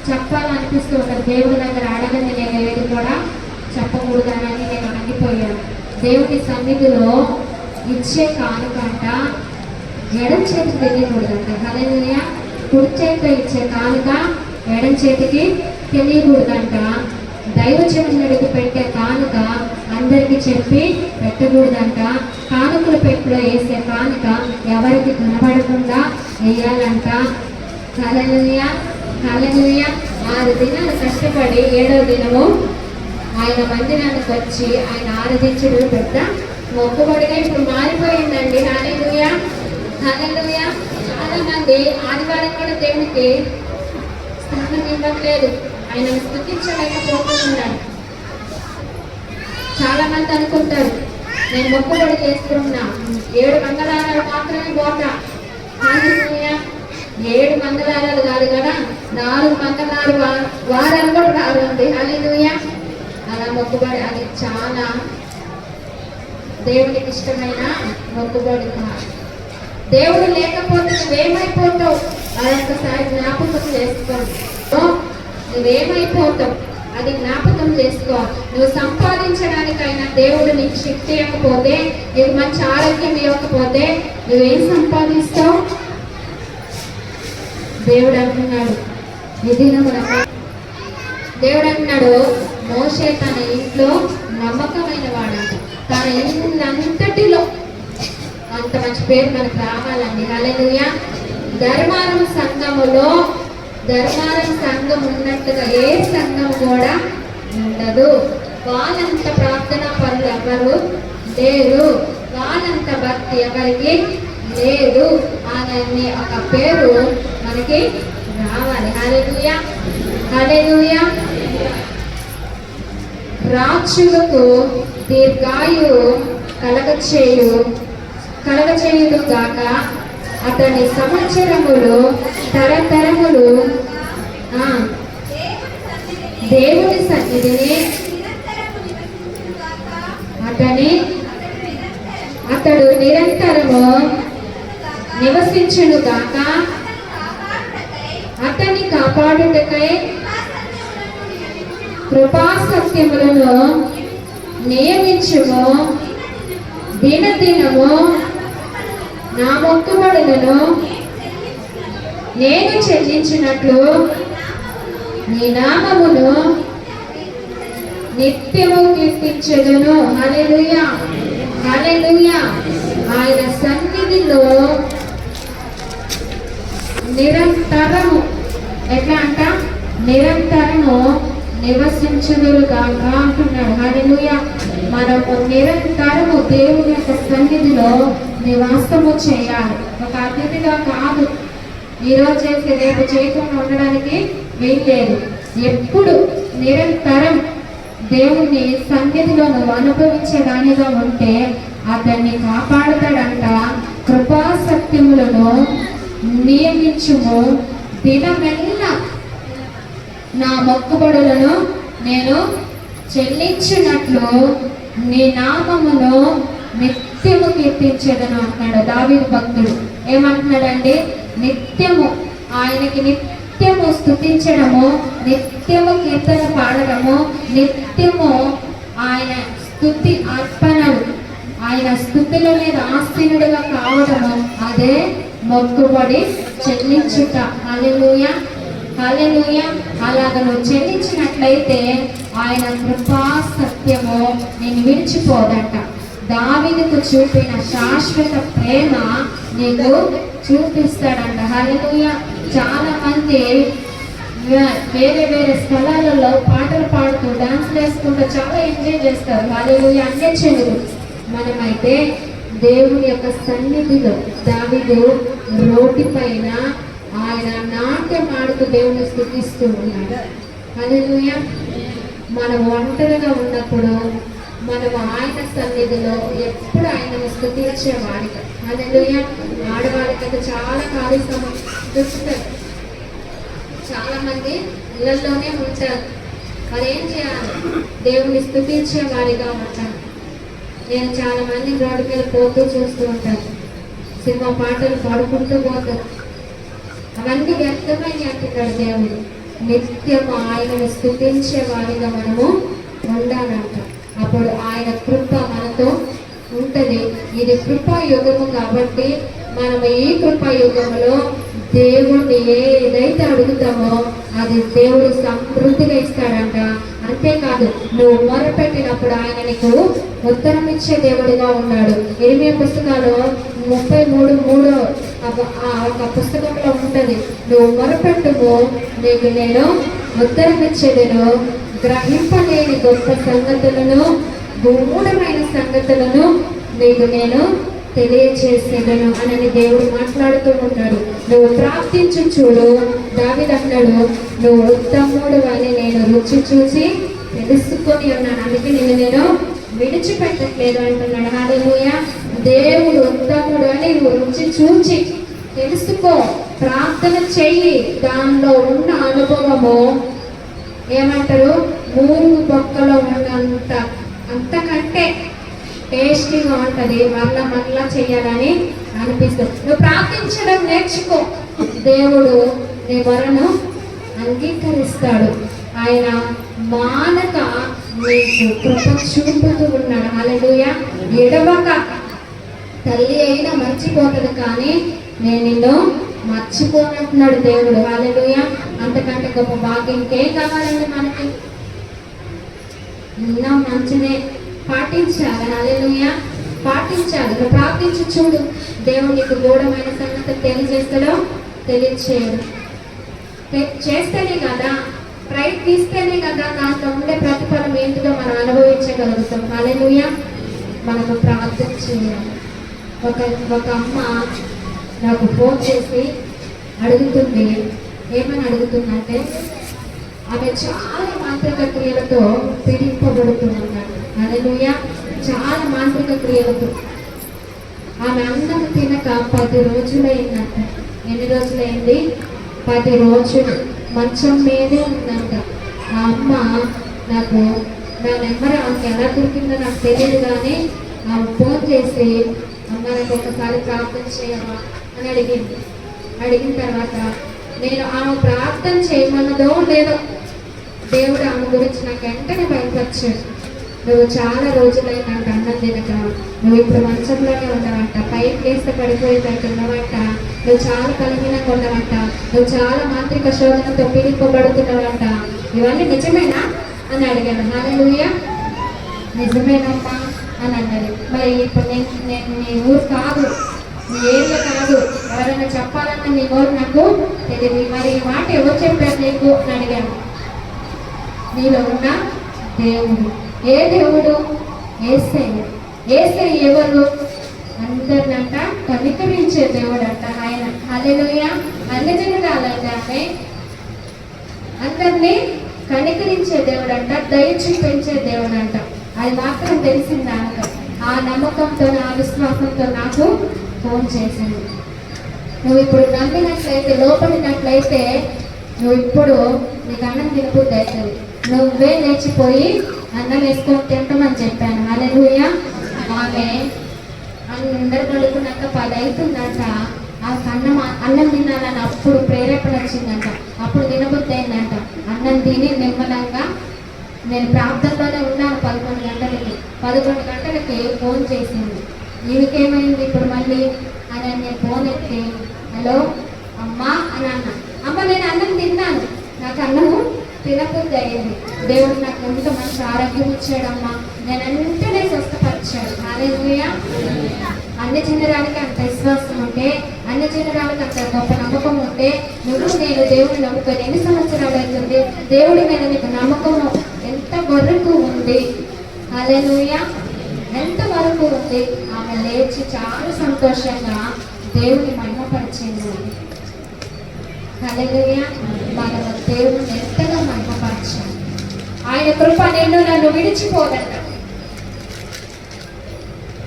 చెప్పాలనిపిస్తూ ఉంటుంది. దేవుడి దగ్గర అడగని నేను ఏది కూడా చెప్పకూడదని నేను ఆగిపోయాను. దేవుడి సన్నిధిలో ఇచ్చే కానుకంట ఎడం చేతికి తెలియకూడదంట. హల్లెలూయా. కుడి చేతితో ఇచ్చే కానుక ఎడం చేతికి తెలియకూడదంట. దైవజనుడికి పెట్టే కానుక అందరికి చెప్పి పెట్టకూడదంట. కానుకల పెట్టులో వేసే కానుక ఎవరికి కనబడకుండా వేయాలంట. హల్లెలూయా హల్లెలూయా. 6 దినాలు కష్టపడి 7వ దినము ఆయన మందిరానికి వచ్చి ఆయన ఆరాధించడం పెద్ద మొక్కుబడిగా ఇప్పుడు మారిపోయిందండి. హల్లెలూయా హల్లెలూయా. చాలా మంది ఆదివారం కూడా దేవునికి స్థానం ఇవ్వట్లేదు, ఆయన స్తుతించలేకపోతున్నాడు. చాలా మంది అనుకుంటారు నేను మొక్కుబడి చేస్తున్నా 7 మంగళవారాలు మాత్రమే పోతా. హల్లెలూయా. 7 మంగళవారాలు కాదు కదా, 4 వారాలు కూడా రావుంది. హల్లెలూయా. అలా మొక్కుబడి అది చాలా దేవునికి ఇష్టమైన మొక్కుబడి. దేవుడు లేకపోతే నువ్వేమైపోతావు అదొక్కసారి జ్ఞాపకం చేసుకో. నువ్వేమైపోతావు అది జ్ఞాపకం చేసుకో. నువ్వు సంపాదించడానికైనా దేవుడు నీకు శక్తి ఇవ్వకపోతే, నీకు మంచి ఆరోగ్యం ఇవ్వకపోతే నువ్వేం సంపాదిస్తావు? దేవుడు అంటున్నాడు దేవుడు అంటున్నాడు మోషే తన ఇంట్లో నమ్మకమైన వాడంట. తన ఇల్లంతటిలో అంత మంచి పేరు మనకు రావాలండి. హల్లెలూయా. ధర్మారం సంఘం ఉన్నట్టుగా ఏ సంఘం కూడా ఉండదు. వాళ్ళంత ప్రార్థన పనులు ఎవరు లేరు, వాళ్ళంత భక్తి ఎవరికి లేదు అని ఒక పేరు మనకి రావాలి. హల్లెలూయా హల్లెలూయా. రాక్షులకు దీర్ఘాయువు కలగచేయును గాక, అతని సంవత్సరములు తరతరములు దేవుని సన్నిధిని అతడు నిరంతరము నివసించును గాక, అతన్ని కాపాడుటకై కృపాసత్యములను నియమించుము. దినదినము నా మొక్కుబడులను నేను చెల్లించినట్లు నీ నామమును నిత్యము కీర్తించెదను. హల్లెలూయా హల్లెలూయా. ఆయన సన్నిధిలో నిరంతరము ఎట్లా అంట నిరంతరము నివసించుదురుగాక అంటున్నాడు. హల్లెలూయా. మనము నిరంతరము దేవుని యొక్క సన్నిధిలో నివాసము చేయాలి. ఒక అతిథిగా కాదు, ఈరోజు చేసి రేపు చేయకుండా ఉండడానికి వీల్లేదు. ఎప్పుడు నిరంతరం దేవుని సన్నిధిలో నువ్వు అనుభవించేదానిగా ఉంటే అతన్ని కాపాడుతాడంట. కృపాసత్యములను నియమించుము. దినమెల్లా నా మొక్కుబడులను నేను చెల్లించినట్లు నీ నామమును నిత్యము కీర్తించేదను అంటున్నాడు దావీదు భక్తుడు. ఏమంటున్నాడండి? నిత్యము ఆయనకి నిత్యము స్తుతించడము, నిత్యము కీర్తన పాడడము, నిత్యము ఆయన స్తుతి అర్పణలు, ఆయన స్తుతిలో మీద ఆసీనుడిగా కావడము, అదే మొక్కుబడి చెల్లించుట. హల్లెలూయా హల్లెలూయా. అలాగ నువ్వు చెల్లించినట్లయితే ఆయన కృపా సత్యము నేను విడిచిపోదట. దావీదుకు చూపిన శాశ్వత ప్రేమ నీకు చూపిస్తాడంట. హల్లెలూయా. చాలా మంది వేరే వేరే స్థలాలలో పాటలు పాడుతూ డాన్స్లు వేసుకుంటూ చాలా ఎంజాయ్ చేస్తారు. హల్లెలూయా. అన్నే చెడు. మనమైతే దేవుని యొక్క సన్నిధిలో దావీదు రోడ్డు పైన ఆయన నాట్యం ఆడుతూ దేవుని స్తుతిస్తూ ఉన్నాడు. హల్లెలూయా. మనం ఒంటరిగా ఉన్నప్పుడు మనం ఆయన సన్నిధిలో ఎప్పుడు ఆయనను స్తుతించే వాడిక. హల్లెలూయా. ఆడవాళ్ళకైతే చాలా ఖాళీ సమయం దొరుకుతుంది. చాలా మంది ఇళ్లలోనే ఉంటారు. మరి ఏం చేయాలి? దేవుని స్తుతించే వారిగా ఉంటారు. నేను చాలా మంది రోడ్డు మీద పోతూ చూస్తూ ఉంటాను. సినిమా పాటలు పాడుకుంటూ పోతారు. అవన్నీ వ్యర్థమైన అంటున్నాడు దేవుడు. నిత్యము ఆయనను స్తుతించే వారిగా మనము ఉండాలంట. అప్పుడు ఆయన కృప మనతో ఉంటది. ఇది కృపాయుగము కాబట్టి మనం ఈ కృపాయుగములో దేవుణ్ణి ఏదైతే అడుగుతామో అది దేవుడు సమృద్ధిగా ఇస్తాడంట. అంతేకాదు, నువ్వు మొరపెట్టినప్పుడు ఆయన నీకు ఉత్తరం ఇచ్చే దేవుడిగా ఉన్నాడు. ఇరిమియా పుస్తకాలు 33:3 ఒక పుస్తకంలో ఉంటది, నువ్వు మొరపెట్టుము నీకు నేను ఉత్తరం ఇచ్చేదను, గ్రహింపలేని గొప్ప సంగతులను గూఢమైన సంగతులను నీకు నేను తెలియచేసేదను అని దేవుడు మాట్లాడుతూ ఉంటాడు. నువ్వు ప్రార్థించు చూడు, దావీదు అన్నాడు, నువ్వు ఉత్తముడు అని నేను రుచి చూసి తెలుసుకొని ఉన్నాను, అందుకే నేను విడిచిపెట్టట్లేదు అంటున్నాడు. హల్లెలూయా. దేవుడు ఉత్తముడు అని నువ్వు రుచి చూచి తెలుసుకో, ప్రార్థన చెయ్యి. దానిలో ఉన్న అనుభవము ఏమంటారు, మూడు బొక్కలో ఉన్నంత అంతకంటే టేస్టీగా ఉంటుంది. మరలా చెయ్యాలని అనిపిస్తుంది. నువ్వు ప్రార్థించడం నేర్చుకో, దేవుడు నీ వరను అంగీకరిస్తాడు. ఆయన మానక నీకు కృప చూపుతూ ఉన్నాడు. హల్లెలూయా. ఎడవక, తల్లి అయినా మర్చిపోతుంది కానీ నేను నిన్ను మర్చిపోనంటున్నాడు దేవుడు. హల్లెలూయా. అంతకంటే గొప్ప భాగ్యం ఇంకేం కావాలండి మనకి? ఎన్నో మంచినే పాటించాలి. హల్లెలూయా. పాటించాలి. నువ్వు ప్రార్థించి చూడు, దేవుడు నీకు గూఢమైన సంగతి తెలియజేస్తాడో తెలియచేయడు. చేస్తేనే కదా, ప్రయత్నిస్తేనే కదా దాంట్లో ఉండే ప్రతిఫలం ఏంటిదో మనం అనుభవించగలుగుతాం. హల్లెలూయా. మనకు ప్రార్థన చేయాలి. ఒక అమ్మ నాకు ఫోన్ చేసి అడుగుతుంది. ఏమని అడుగుతుందంటే, ఆమె చాలా మాంత్రిక క్రియలతో పీడింపబడుతుందన్నమాట. హల్లెలూయా. చాలా మాంత్రిక క్రియలతో ఆమె అన్నం తినక 10 రోజులైందంట. ఎన్ని రోజులైంది? 10 రోజులు మంచం మీదే ఉందంట. ఆ అమ్మ నాకు నా నెంబర్ ఆమెకి ఎలా దొరికిందో నాకు తెలియదు కానీ ఆమె ఫోన్ చేసి, అమ్మ నాకు ఒకసారి ప్రార్థన చేయమా అని అడిగింది. అడిగిన తర్వాత నేను ఆమె ప్రార్థన చేయమన్నదో లేదో దేవుడు ఆమె గురించి నాకు వెంటనే బయటపరిచాడు. నువ్వు చాలా రోజులైందంట అన్నం తినక, నువ్వు ఇప్పుడు మంచంలోనే ఉండవంట, పైకి వేస్తే పడిపోయేదంట ఉన్నవంట, నువ్వు చాలా బలహీనంగా ఉండవంట, నువ్వు చాలా మాంత్రిక శోధనతో పీడింపబడుతున్నవంట. ఇవన్నీ నిజమేనా అని అడిగాను. హల్లెలూయా. నిజమేనమ్మా అని అన్నది. మరి ఇప్పుడు నేను నీ ఊరు కాదు, నీ ఏరియా కాదు, ఎవరైనా చెప్పాలన్న నీ ఊరు నాకు తెలియదు. మరి ఈ మాట ఎవరు చెప్పారు నీకు అని అడిగాను. నీలో ఉన్న దేవుడు. ఏ దేవుడు? యేసయ్య. యేసయ్య ఎవరు? అందరినంట కనికరించే దేవుడు అంట ఆయన. హల్లెలూయా. అన్ని జనాలంట ఆమె అందరినీ కనికరించే దేవుడు అంట, దయ చూపించే దేవుడు అంట. అది మాత్రం తెలిసింది ఆమె. ఆ నమ్మకంతో, ఆ విశ్వాసంతో నాకు ఫోన్ చేసింది. నువ్వు ఇప్పుడు నమ్మినట్లయితే, లోపడినట్లయితే నువ్వు ఇప్పుడు నీకు అన్నం తినబుద్ధి అవుతుంది. నువ్వే లేచిపోయి అన్నం వేసుకొని తింటామని చెప్పాను. హల్లెలూయా. ఆమె అందరు పడుకున్నాక 10 అవుతుందంట. ఆ అన్నం తినాలని అప్పుడు ప్రేరేపణ వచ్చిందంట. అప్పుడు తినబుద్ధి అయిందంట. అన్నం తిని నెమ్మదంగా నేను ప్రార్థనలోనే ఉన్నాను 11 గంటలకి. 11 గంటలకి ఫోన్ చేసింది. ఈయనకేమైంది ఇప్పుడు మళ్ళీ అని నేను ఫోన్ ఎత్తి, హలో అమ్మా అని అన్నా. అమ్మ నేను అన్నం తిన్నాను, నాకు అన్నము తినబుద్ధి అయింది, దేవుడు నాకు ఎంత మంచి ఆరోగ్యం ఇచ్చాడమ్మా, నేను వెంటనే స్వస్థపరిచాడు. హల్లెలూయా. అన్ని జనరాలకి అంత విశ్వాసం ఉంటే, అన్ని జనరాలకి అంత గొప్ప నమ్మకం ఉంటే, నువ్వు నేను దేవుడిని నమ్ముకొని ఎన్ని సంవత్సరాలు అవుతుంది? దేవుడి మీద నీకు నమ్మకము ఎంత వరకు ఉంది? హల్లెలూయా. ఎంత వరకు ఉంది? ఆమె లేచి చాలా సంతోషంగా దేవుని మహిమపరిచింది. హల్లెలూయా. మన దేవుని ఎంతగా మహిమపరిచాలి. ఆయన కృప నిన్ను నన్ను విడిచిపోదంట.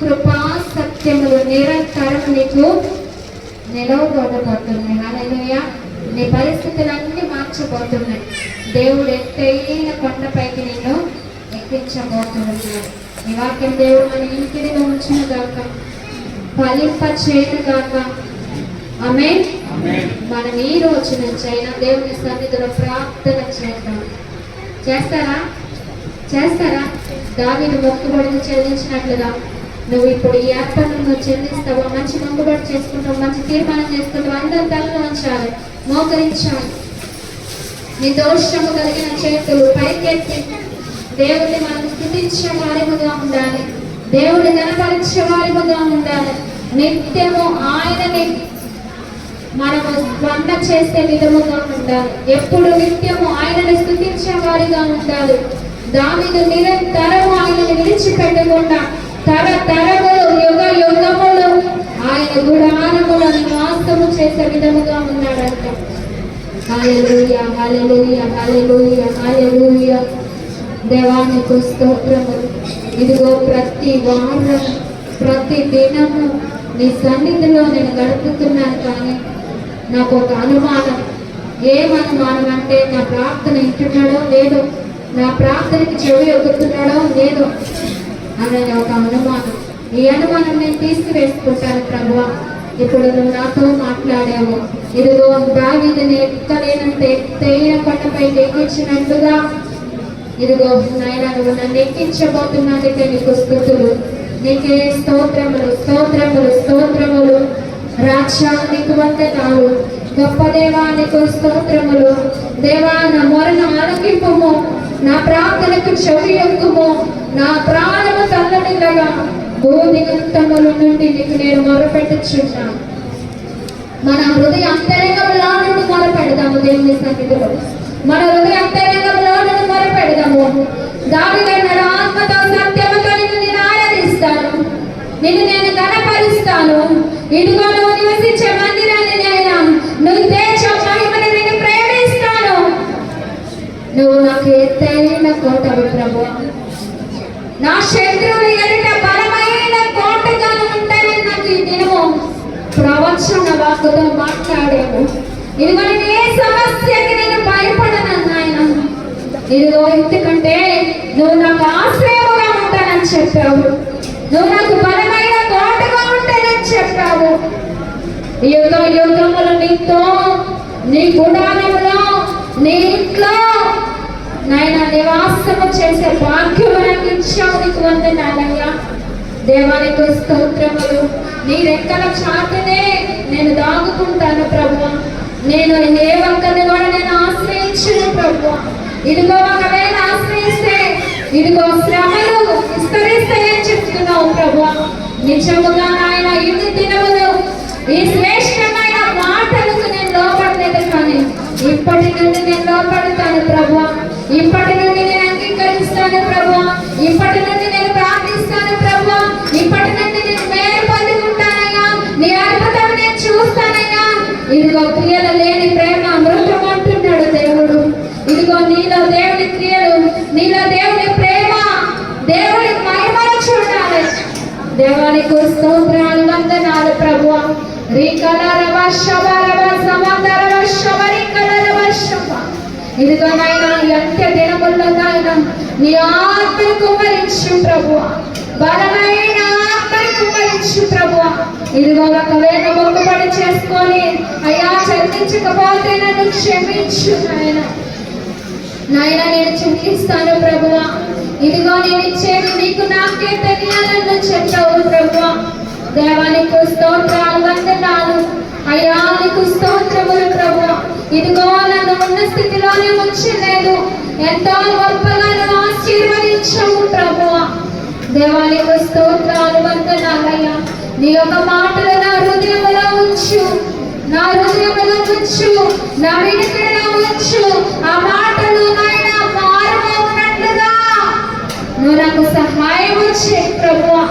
కృపా సత్యములు నిరంతరం నీకు నిలవబోతున్నాయి. హల్లెలూయా. నీ పరిస్థితులన్నీ మార్చబోతున్నాయి. దేవుడు ఎత్తైన కొండపైకి నిన్ను ఎక్కించబోతున్నాడు. ఈ వాక్యం దేవుడు మన ఇంటిలో ఉంచిన గాక, ఫలింప చేయను గాక. ఆమేన్. మనం ఈ రోజు నుంచి అయినా దేవుని సన్నిధిలో ప్రార్థన చేద్దాం. చేస్తారా? దావీదు మొక్కుబడిని చెల్లించినట్లుగా నువ్వు ఇప్పుడు ఈ ఏర్పాటును నువ్వు చెల్లిస్తావా? మంచి మొక్కుబడి చేసుకుంటావు, మంచి తీర్మానం చేసుకుంటావు. అందరూ తలలో ఉంచాలి, మోకరించాలి. నీ దోషము కలిగిన చేతులు పైకెత్తి దేవుడిని మనం స్తుతించే వారిముగా ఉండాలి, దేవుడిని కనపరిచే వారిముగా ఉండాలి. నిత్యము ఆయనని మనము వంట చేసే విధముగా ఉండాలి. ఎప్పుడు నిత్యము ఆయనని స్తుతించే వారిగా ఉండాలి. దావీదు నిరంతరము ఆయనని విడిచిపెట్టకుండా తరతరములు యుగ యుగములు ఆయన గుడారముల నివాసము చేసే విధముగా ఉన్నాడంట. హల్లెలూయా, హల్లెలూయా, హల్లెలూయా, హల్లెలూయా. దేవానికి స్తోత్రములు. ఇదిగో ప్రతి వారం ప్రతి దినము నీ సన్నిధిలో నేను గడుపుతున్నాను. కానీ నాకు ఒక అనుమానం. ఏమనుమానం అంటే నా ప్రార్థన వింటున్నాడో లేదో, నా ప్రార్థనకి చెవి ఒగుతున్నాడో లేదో అనే ఒక అనుమానం. ఈ అనుమానం నేను తీసివేసుకుంటాను ప్రభువా. ఇప్పుడు నువ్వు నాతో మాట్లాడావు. ఇదిగో దావీదుని ఎక్కలేనంటే ఎత్తైన కొండపై ఎక్కించినట్లుగా ఇదిగో నాయన నువ్వు నన్ను ఎక్కించబోతున్నందుకే నీకు స్తుతులు, నీకే స్తోత్రములు, స్తోత్రములు, స్తోత్రములు. రాజా నీకు వందనాలు, గొప్ప దేవా నీకు స్తోత్రములు. దేవా నా మొరను ఆలకింపుము, నా ప్రార్థనకు చెవి యొక్కుము. నా ప్రాణము తల్లడిల్లగా భూదిగంతముల నుండి నీకు నేను మొరపెట్టుచున్నాను. మన హృదయ అంతరంగంలో నుండి మొరపెడదాము దేవుని సన్నిధిలో. మన హృదయ అంతరంగంలో నుండి మొరపెడదాము. దావీదు ఆత్మతో సత్యముతో నేను ఆరాధిస్తాను, నిన్ను నేను గణపరుస్తాను. ఇదిగో నువ్వు నివసించే మందిరాన్ని నేను నువ్వు తేజ మహిమని నేను ప్రేమిస్తాను. నువ్వు నాకు ఎత్తైన కోటవి ప్రభు, నా శత్రువులు ఎదుట బలమైన కోటగా ఉంటానని నాకు ఈ దినము ప్రవచన వాక్కుతో మాట్లాడాము. ఇదిగో నేను ఏ సమస్యకి నేను భయపడను నాయన. ఇదిగో ఎందుకంటే నువ్వు నాకు ఆశ్రయముగా ఉంటానని చెప్పావు, నువ్వు నాకు బలమైన కోటగా ఉంటానని చెప్పావు. యుగ యుగములు నీతో నీ గుడారములో నీ ఇంట్లో నాయన నివాసము చేసే భాగ్యము నాకు ఇచ్చావు. నీకు వందనాలయ్యా. దేవానికి స్తోత్రములు. నీ రెక్కల చాటునే నేను దాగుకుంటాను ప్రభువా. నేను ఏ ఒక్కరిని కూడా నేను ఆశ్రయించను ప్రభువా. ఇదిగో ఒకవేళ ఆశ్రయిస్తే ఇదిగో శ్రమలు విస్తరిస్తాయని చెప్తున్నావు ప్రభువా. నిజముగా నాయన ఇన్ని దినములు ఈ శ్రేష్టమైన మాటలకు నేను లోపడలేదు, కానీ ఇప్పటి నుండి నేను లోపడతాను ప్రభువా. ఇప్పటి నుండి నేను అంగీకరిస్తాను ప్రభువా. ఇప్పటి నుండి నేను ప్రార్థిస్తాను ప్రభువా. ఇప్పటి నుండి నేను మేలు పొందుకుంటానయ్యా. నీ అద్భుతం నేను చూస్తానయ్యా. ఇదిగో క్రియలు లేని ప్రేమ అమృతం అంటున్నాడు దేవుడు. ఇదిగో నీలో దేవుని క్రియలు, నీలో దేవుని ప్రేమ, దేవుని మహిమను చూడాలి. దేవానికి స్తోత్రాలు, వందనాలు ప్రభువా. ఇదిగో నాయన ఈ అంత్య దినముల్లో నాయన నీ ఆత్మను కుమ్మరించు ప్రభువా. బలమైన ఆత్మను కుమ్మరించు ప్రభువా. ఇదిగో ఒకవేళ మొక్కుబడి చేసుకొని అయ్యా చెల్లించకపోతే నన్ను క్షమించు నాయన. నాయన నేను చెల్లిస్తాను ప్రభువా. ఇదిగో నేను ఇచ్చేది నీకు నాకే తెలియాలని చెప్పావు ప్రభువా. దేవానికి స్తోత్రాలు, వందనాలు అయ్యా. నీకు స్తోత్రములు ప్రభువా. ఇదిగో నన్ను ఉన్న స్థితిలోనే ఉంచలేదు, ఎంతో గొప్పగా నువ్వు ఆశీర్వదించావు ప్రభువా. దేవానికి స్తోత్రాలు, వందనాలయ్యా. నీ యొక్క మాటలు నా హృదయంలో ఉంచు, నా హృదయంలో ఉంచు, నా వినికిడిలో ఉంచు. ఆ మాటలు నాయన మారుమోగినట్లుగా నువ్వు నాకు సహాయం చేయి ప్రభువా.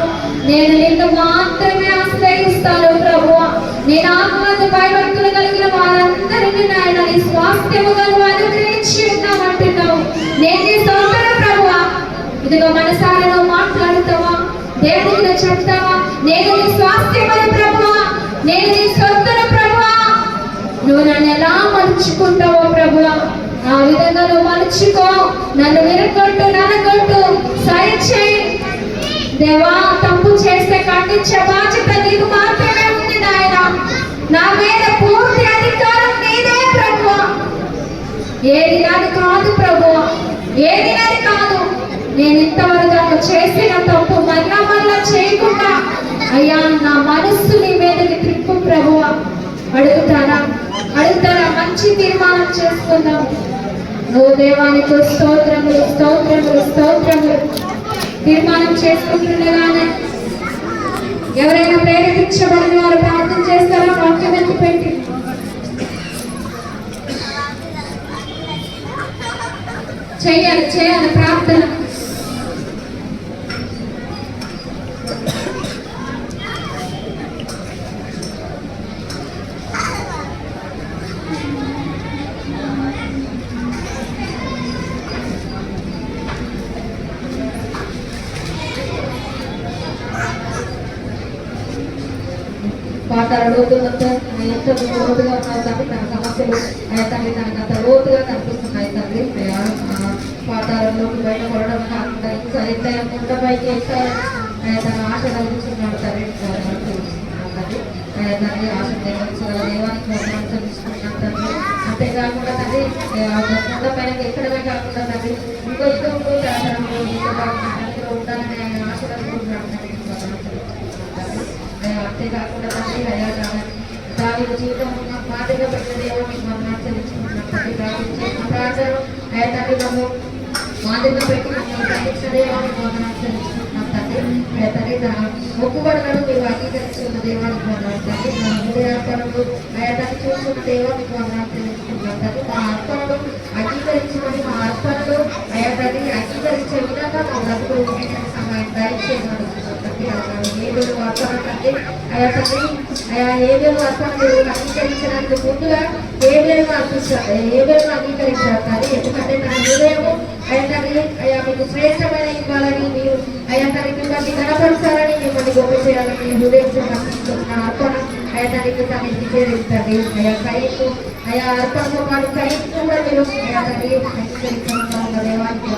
నేను నిన్ను మాత్రమే ఆశ్రయిస్తాను ప్రభువా. నేను ఆత్మకు భయభక్తులు కలిగిన వారందరినీ నాయన నీ స్వాస్థ్యముగా నువ్వు అనుగ్రహించి ఉన్నావంటున్నావు. నేను నీ సోదరు ప్రభువా. ఇదిగో మనసారా నువ్వు మాట్లాడుతావా, దేవుడికి నువ్వు చెప్తావా, నేను నీ స్వాస్థ్యమని ప్రభువా, నేను నీ సోదరు ప్రభువా. నువ్వు నన్ను ఎలా మలుచుకుంటావో ప్రభువా, ఆ విధంగా నువ్వు మలుచుకో. నన్ను వినకొట్టు, ననగొట్టు, సరి చేయి దేవా. తప్పు చేస్తే ఖండించే బాధ్యత నీకు మాత్రమే ఉంది నాయన. నా మీద పూర్తి అధికారం నీదే ప్రభువా. ఏది నాది కాదు ప్రభువా, ఏది నాది కాదు. నేను ఇంతవరకు చేసిన తప్పు మళ్ళా చేయకుండా అయ్యా నా మనస్సు నీ మీదకి త్రిప్పు ప్రభువా. అడుగుతారా మంచి తీర్మానం చేసుకుందాం. నువ్వు దేవానికి స్తోత్రములు స్తోత్రములు స్తోత్రములు. తీర్మానం చేసుకుంటుండగానే ఎవరైనా ప్రేరేపించబడిన వారు ప్రార్థన చేస్తారా? వాక్యం ఎత్తి పెట్టి చేయాలి ప్రార్థన. పాతాల లోతులంతా ఎంత లోతుగా ఉన్నాయి తండ్రి. తన సమస్యలు తండ్రి తనకంత లోతుగా కనిపిస్తున్నాయి తండ్రి. పాతాళంలోకి బయటపడడం కాకుండా ఇంకా ఎత్తైన కొండపైకి ఎక్కాలని తన ఆశ కలిగిస్తున్నాడు తండ్రి. తండ్రి ఆశ నెరవేర్చగల దేవానికి తెలుసుకున్నాం తండ్రి. అంతేకాకుండా తండ్రి కొండ పైనకి ఎక్కడమే కాకుండా తండ్రి ఇంకో ఉండాలని ఆయన ఆశ కలుగుతున్నాడు తండ్రి. అంతేకాకుండా తండ్రి అయ్యా దాని జీవితం మాదిరిగా పెట్టిన దేవుడిని మనం ఆచరించుకుంటున్నాం తండ్రి. ప్రార్థన అయ్యా తండ్రి మనం మాదిరిగా పెట్టి మమ్మల్ని పండించిన దేవాన్ని మనం ఆచరించుకుంటున్నాం తండ్రి. అయ్యా తండ్రి మొక్కుబడులను మీరు అంగీకరించుకున్న దేవానికి మనం తండ్రి. మన హృదయార్పణలు అయ్యా తండ్రి చూసుకున్న దేవానికి మనం ఆచరించుకుంటున్నాం తండ్రి. మా అర్పణలు అంగీకరించుకొని మా అర్పణలు అయ్యా తండ్రి అంగీకరించే విధంగా మా బ్రతుకులు సహాయం దయచేయమని ఏవేలు అర్పణ తండ్రి. అయ్యా తండ్రి ఏవేలు అర్పణ అంగీకరించడానికి ముందుగా ఏవేలు అర్పిస్తారు, ఏవేలు అంగీకరించారు తండ్రి. ఎందుకంటే తన హృదయము అయ్యా తండ్రి మీకు శ్రేష్టమైన ఇవ్వాలని మీరు అయ్యా తండ్రి మిమ్మల్ని కనపరచాలని మిమ్మల్ని గొప్ప చేయాలని హృదయం సమర్పిస్తున్న అర్పణ అయ్యా తండ్రికి తనకి చేరించండి. అయ్యా కైకు అయ్యా అర్పణతో పాటు కైకు కూడా మీరు అయ్యా తండ్రి అంగీకరించడం దేవానికి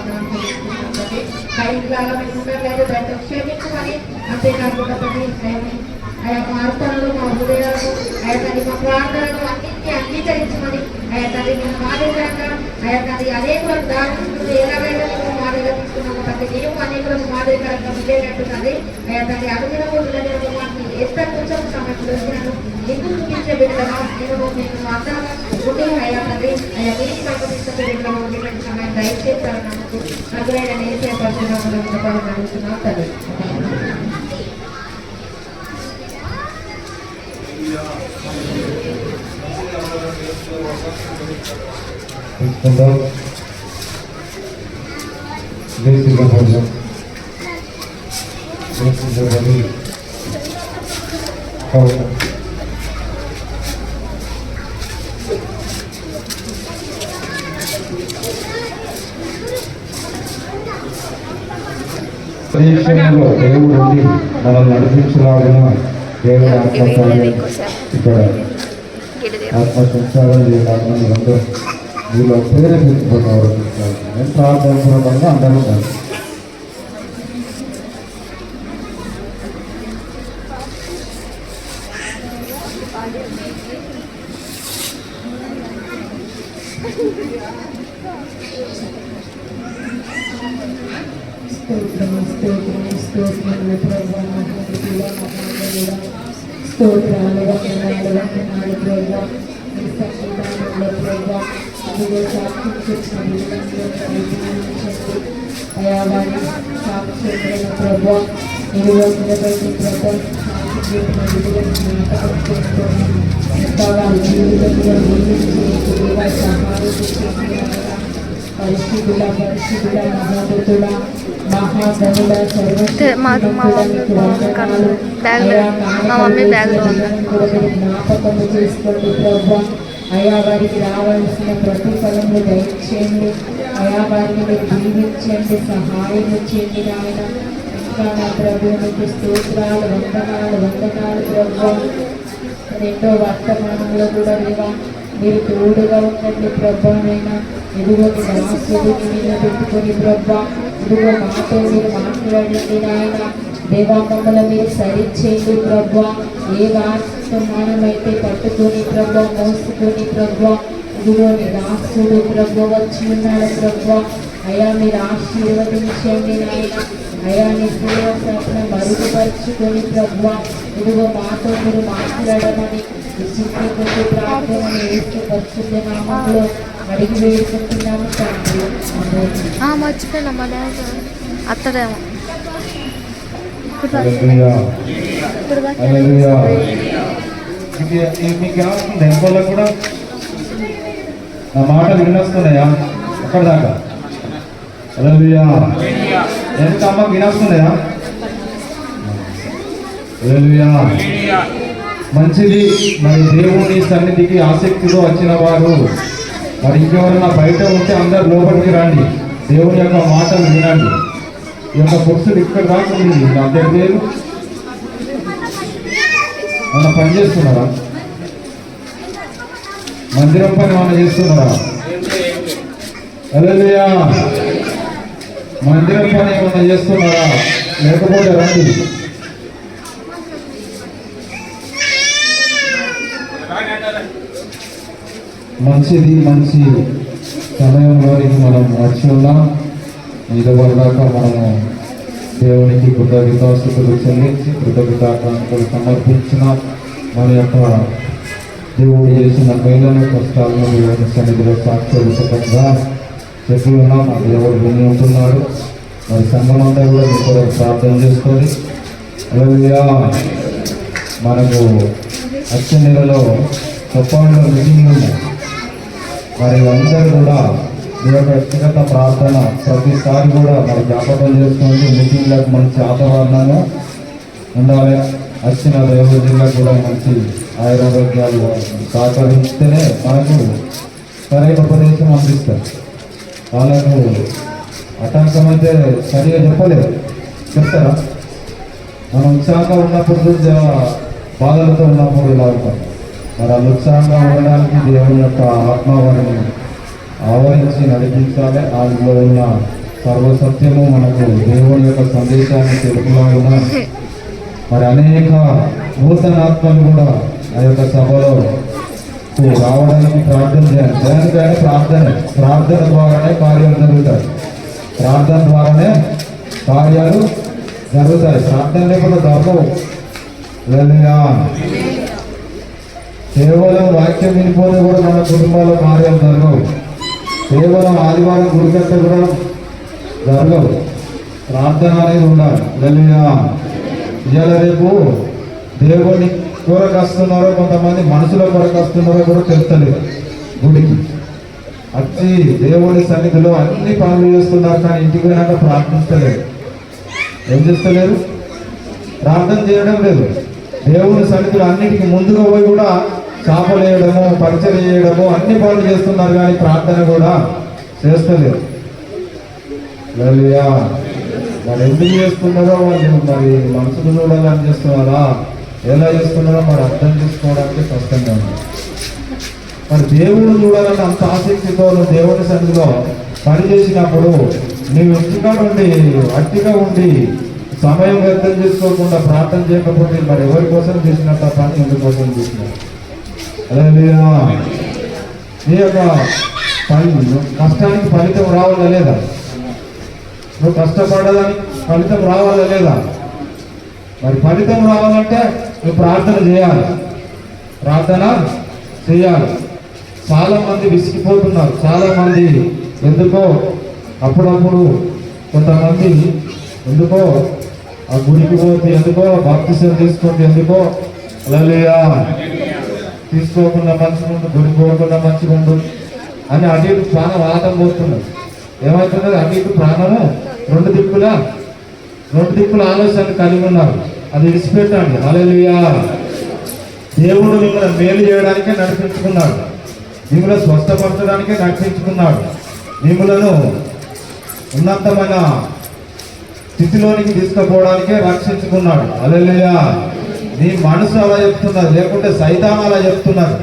కైలాగా మీకు ఉండట్లేదు దాంతో క్షమించమని. అంతేకాకుండా అయ్యా మా అర్పణలు మా హృదయాలను అయ్యా తండ్రి మా ప్రార్థనలు అన్నింటినీ అంగీకరించమని అయ్యా తండ్రి మేము మాదిరిగా అయ్యా తండ్రి అనేక దారులు ఎలాగైనా మేము మాదిరిగా తీసుకున్నాము తండ్రి. మేము అనేకులకు మాదిరికరంగా ఉండేటట్టు తండ్రి. అయ్యా తండ్రి అనుదినము మాకు ఎంత కొంచెం సమయంలో వచ్చినాను ఎందుకు చూపించే బిడ్డగా నేను అందరం ఉండి అయ్యా తండ్రి అయ్యా మీకు సంబంధించిన బిడ్డగా ఉండేటువంటి సమయం దయచేస్తాను. నమ్మకు నగులైన నేసే పరిశుభ్రంగా నడుస్తున్నాం తండ్రి. దేవుడు మనం నడిపించలాగిన దేవుడు ఇక్కడ ఆత్మ సంచారం చేయాలని అందరూ వీళ్ళు ప్రేరేపించుకున్నారు. నేను ప్రార్థనపూర్వకంగా అందరూ స్తోత్రాలు వందనాలు ప్రభా. ఈ సంగీతంలో ప్రభా అందులో సాక్షించండి అయా వారి సాక్షి ప్రభా నిలువబెట్టి ప్రభా వారి జీవితంలో పరిస్థితుల మహాభూతుల మహాగణుల జ్ఞాపకము చేసుకోండి ప్రభా. అయా వారికి రావాల్సిన ప్రతిఫలము దయచేయండి. అయా వారిని మీరు జీవించండి, సహాయం చేయండి నాయన. ఇంకా నా ప్రభు మీకు స్తోత్రాలు వందనాలు ప్రభా. రెండో వర్తమానంలో కూడా దేవా మీరు తోడుగా ఉండండి ప్రభానైనా. ఎదుగో దాసుని నిలబెట్టుకొని ప్రభా ఇదిగో మాతో మీరు మాట్లాడండి నాయన. దేవా మమ్మల్ని మీరు సరిచేయండి ప్రభా. వర్తమానమైతే పట్టుకొని ప్రభు మోసుకొని ప్రభు ఇదిగో నీ దాసుడు ప్రభు వచ్చి ఉన్నాడు ప్రభు. అయ్యా మీరు ఆశీర్వదించండి నాయన. అయ్యా నీ సేవ శాసన మరుగుపరుచుకొని ప్రభు ఇదిగో మాతో మీరు మాట్లాడమని చిన్న కొద్ది ప్రార్థనని వేస్తూ పరిశుద్ధ నామంలో అడిగి వేడుకుంటున్నాము తండ్రి. మర్చిపోయినా మన అత్తదేమో మీకు ఏమవుతుంది ఎంకోళ్ళకు కూడా నా మాటలు వినొస్తున్నాయా అక్కడ దాకా? హల్లెలూయా. ఎంత అమ్మకి వినొస్తున్నాయా? హల్లెలూయా. మంచిది. మరి దేవుని సన్నిధికి ఆసక్తితో వచ్చిన వారు మరి ఇంకెవరైనా బయట ఉంటే అందరు లోపలికి రండి, దేవుని యొక్క మాటలు వినండి. ఈ యొక్క పురుషుడు ఇక్కడ రాకుండా అందరి పేరు మన పని చేస్తున్నారా? మందిరం పని ఏమైనా చేస్తున్నారా? హల్లెలూయా. మందిరం పని ఏమైనా చేస్తున్నారా? లేకపోతే రండి. మంచిది. మంచి సమయంలోనికి మనం వచ్చి ఉన్నాం. ఇదివరదాకా మనము దేవునికి కృతజ్ఞతాస్తుతులు చెల్లించి కృతజ్ఞతాకాంక్షలు సమర్పించిన మన యొక్క దేవుడు చేసిన మేలను కష్టాలను దేవుని సన్నిధిలో సాక్షిగా చెప్పి ఉన్నాం. ఆ దేవుడు విని ఉంటున్నాడు. మరి సంఘం అంతా కూడా మీ కొరకు ప్రార్థన చేసుకొని హల్లెలూయా. మనకు వచ్చే నెలలో చెప్పాలలో మీటింగ్ ఉన్నాయి. మరి అందరూ కూడా మీ యొక్క వ్యక్తిగత ప్రార్థన ప్రతిసారి కూడా మరి జ్ఞాపకం చేసుకోండి. మీటింగ్లకు మంచి వాతావరణంగా ఉండాలి. వచ్చిన దైవజనులకు కూడా మంచి ఆయురారోగ్యాలు సహకరిస్తేనే మనకు సరైన ఉపదేశం అందిస్తారు. వాళ్ళకు ఆటంకమైతే సరిగా చెప్పలేదు, చెప్తారా? మనం ఉత్సాహంగా ఉన్నప్పుడు బాధలతో ఉన్నప్పుడు ఇలా ఉంటాం. మరి ఆ ఉత్సాహంగా ఉండడానికి దేవుని యొక్క ఆత్మ వారిని ఆవరించి నడిపించాలి. అందులో ఉన్న సర్వసత్యము మనకు దేవుని యొక్క సందేశాన్ని తెలుపులాగా మరి అనేక నూతన ఆత్మలు కూడా ఆ యొక్క సభలో రావడానికి ప్రార్థన చేయాలి. దానికైనా ప్రార్థన ద్వారానే కార్యాలు జరుగుతాయి. ప్రార్థన ద్వారానే కార్యాలు జరుగుతాయి. ప్రార్థన లేకుండా దొరకవు. హల్లెలూయా. కేవలం వాక్యం వినిపోతే కూడా మన కుటుంబాల్లో కార్యాలు జరగవు. కేవలం ఆదివారం గుడికంటే కూడా జరగవు. ప్రార్థన అనేది ఉండాలి. హల్లెలూయా. ఇవాళ రేపు దేవుని కొరకు వస్తున్నారో, కొంతమంది మనుషుల కొరకు వస్తున్నారో కూడా తెలుస్తలేదు. గుడికి వచ్చి దేవుని సన్నిధిలో అన్ని పనులు చేస్తున్నారు, కానీ ఇంటికి పోయినాక ప్రార్థిస్తలేరు. ఏం చేస్తలేరు? ప్రార్థన చేయడం లేదు. దేవుని సన్నిధిలో అన్నిటికీ ముందుగా పోయి కూడా చేపలు వేయడము, పరిచయం చేయడము, అన్ని పనులు చేస్తున్నారు, కానీ ప్రార్థన కూడా చేస్తలేరు. హల్లెలూయా. మరి ఎందుకు చేస్తున్నారో వాళ్ళు మరి మనసులు చూడాలని చేస్తున్నారా, ఎలా చేస్తున్నారో మరి అర్థం చేసుకోవడానికి కష్టంగా ఉంది. మరి దేవుడు చూడాలని అంత ఆసక్తితో నువ్వు దేవుని సన్నిధిలో పని చేసినప్పుడు నీవు ఇంటిగా ఉండి అట్టిగా ఉండి సమయం వ్యర్థం చేసుకోకుండా ప్రార్థన చేయకపోతే మరి ఎవరి కోసం చేసినట్టు ఆ పని ఎందుకోసం చేసినారు? హల్లెలూయా. నీ యొక్క కష్టానికి ఫలితం రావాలా లేదా? నువ్వు కష్టపడదని ఫలితం రావాలా లేదా? మరి ఫలితం రావాలంటే నువ్వు ప్రార్థన చేయాలి. ప్రార్థన చేయాలి. చాలా మంది విసిగిపోతున్నారు. చాలా మంది ఎందుకో అప్పుడప్పుడు కొంతమంది ఎందుకో ఆ గుడికి పోతే ఎందుకో బాప్తిసం తీసుకుంటే ఎందుకో హల్లెలూయా తీసుకోకుండా మంచిగా ఉండు, గుడికి పోకుండా మంచిగా ఉండు అని అటు ఇటు ప్రాణం వాతం పోతున్నారు. ఏమవుతున్నది? అటు ఇటు ప్రాణము రెండు దిక్కుల ఆలోచన కలిగి ఉన్నారు. అది విడిచిపెట్టండి. హల్లెలూయా. దేవుడు మిమ్మల్ని మేలు చేయడానికే నడిపించుకున్నాడు. మిమ్మల్ని స్వస్థపరచడానికే నడిపించుకున్నాడు. మిమ్మలను ఉన్నతమైన స్థితిలోనికి తీసుకుపోవడానికే రక్షించుకున్నాడు. హల్లెలూయా. నీ మనసు అలా చెప్తున్నది, లేకుంటే సైతాన్ అలా చెప్తున్నారు.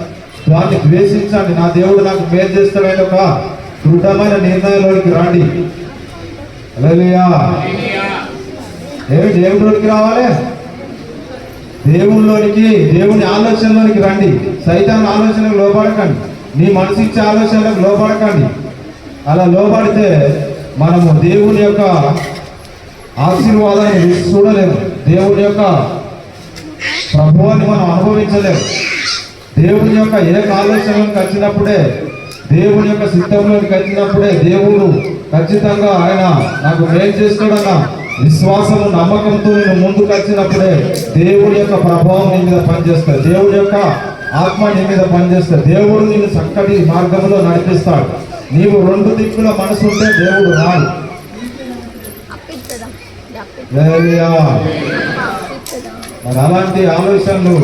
దాన్ని ద్వేషించండి. నా దేవుడు నాకు మేలు చేస్తాడని ఒక దృఢమైన నిర్ణయంలోనికి రండి. హల్లెలూయా. దేవుడికి రావాలి. దేవుళ్ళలోనికి, దేవుని ఆలోచనలోనికి రండి. సైతాన్ ఆలోచనకు లోపడకండి. నీ మనసు ఇచ్చే ఆలోచనలకు లోపడకండి. అలా లోపడితే మనము దేవుని యొక్క ఆశీర్వాదాన్ని చూడలేము. దేవుని యొక్క ప్రభువాన్ని మనం అనుభవించలేము. దేవుని యొక్క ఏక ఆలోచనలోకి వచ్చినప్పుడే, దేవుని యొక్క సిద్ధంలోకి వచ్చినప్పుడే దేవుడు ఖచ్చితంగా ఆయన నాకు మేలు చేస్తాడన్న విశ్వాసము నమ్మకంతో నేను ముందుకు వచ్చినప్పుడే దేవుడి యొక్క ప్రభావం నీ మీద పనిచేస్తాడు. దేవుడి యొక్క ఆత్మ నీ మీద పనిచేస్తాడు. దేవుడు నిన్ను చక్కటి మార్గంలో నడిపిస్తాడు. నీవు రెండు దిక్కుల మనసు ఉంటే దేవుడు రాడు. హల్లెలూయా. మరి అలాంటి ఆలోచనలు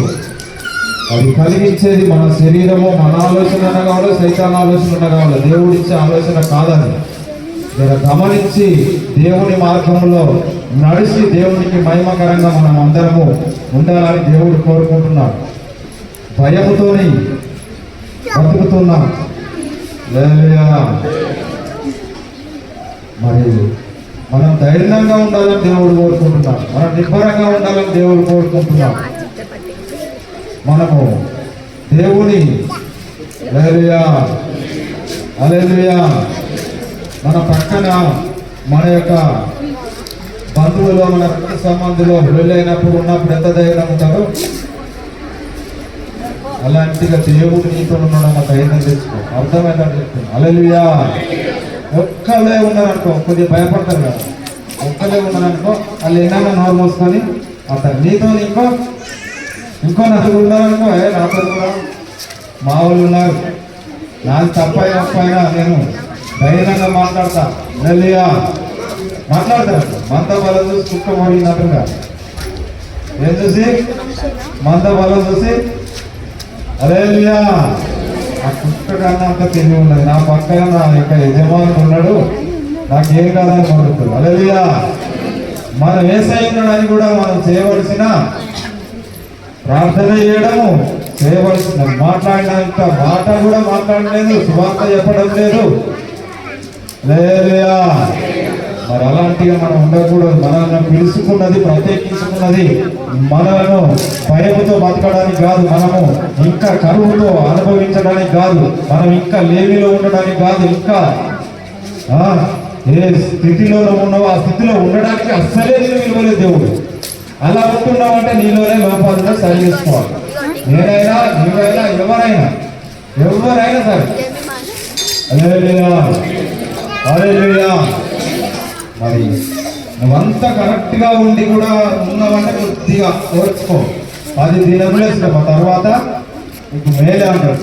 అది కలిగించేది మన శరీరము, మన ఆలోచన కావాలి, సైతాన్ ఆలోచన కావాలి. దేవుడు ఇచ్చే ఆలోచన కాదని మీరు గమనించి దేవుని మార్గంలో నడిచి దేవునికి మహిమకరంగా మనం అందరము ఉండాలని దేవుడు కోరుకుంటున్నాడు. భయముతోని బతుకుతున్నాం. హల్లెలూయా. మరి మనం ధైర్యంగా ఉండాలని దేవుడు కోరుకుంటున్నాడు. మనం నిబ్బరంగా ఉండాలని దేవుడు కోరుకుంటున్నాడు. మనము దేవుని హల్లెలూయా హల్లెలూయా మన పక్కన మన యొక్క బంధువులు, మన రక్త సంబంధులు వెళ్ళైనప్పుడు ఉన్నప్పుడు ఎంత ధైర్యం ఉంటారో అలాంటిగా దేవుడు నీతో ఉన్నాడు అన్న ధైర్యం తెచ్చుకో. అర్థమైందని చెప్తాను. హల్లెలూయా. ఒక్కలే ఉన్నారనుకో కొద్దిగా భయపడతారు కదా. ఒక్కలే ఉన్నారనుకో వాళ్ళు ఏమైనా నోరు మోసుకొని అతను నీతో ఇంకో నలుగురు ఉన్నారనుకో, నాతో కూడా మా వాళ్ళు ఉన్నారు, నాకు తప్పైనా నేను ధైర్యంగా మాట్లాడతా. హల్లెలూయా. మాట్లాడతారు. మంద బలం చూసి కుక్క మోగినట్టుగా ఏం చూసి మంద బలం చూసి హల్లెలూయా. ఆ కుక్క కన్నా అంత తెలివి ఉన్నది. నా పక్కన నా యొక్క యజమానుడు ఉన్నాడు, నాకేం కాదని మొదలుతుంది. హల్లెలూయా. మనం యేసయ్య ఉన్నాడని కూడా మనం చేయవలసిన ప్రార్థన చేయడము, చేయవలసిన మాట్లాడినంత మాట కూడా మాట్లాడలేదు, సువార్త చెప్పడం లేదు. హల్లెలూయా. మరి అలాంటిగా మనం ఉండకూడదు. మనల్ని పిలుచుకున్నది, ప్రత్యేకించుకున్నది మనలను భయముతో బతకడానికి కాదు, మనము ఇంకా కరువుతో అనుభవించడానికి కాదు, మనం ఇంకా లేమిలో ఉండడానికి కాదు, ఇంకా ఏ స్థితిలో ఉన్నావో ఆ స్థితిలో ఉండడానికి అస్సలే నేను విలువలేదు దేవుడు. అలా ఉంటున్నామంటే నీలోనే లోపాలను సరి చేసుకోవాలి. నేనైనా, నీవైనా, ఎవరైనా సరే. హల్లెలూయా హల్లెలూయా. మరి నువ్వంతా కరెక్ట్గా ఉండి కూడా ఉన్నావంటే కొద్దిగా ఓర్చుకో. 10 దినములు తర్వాత నీకు మేలే అంటారు.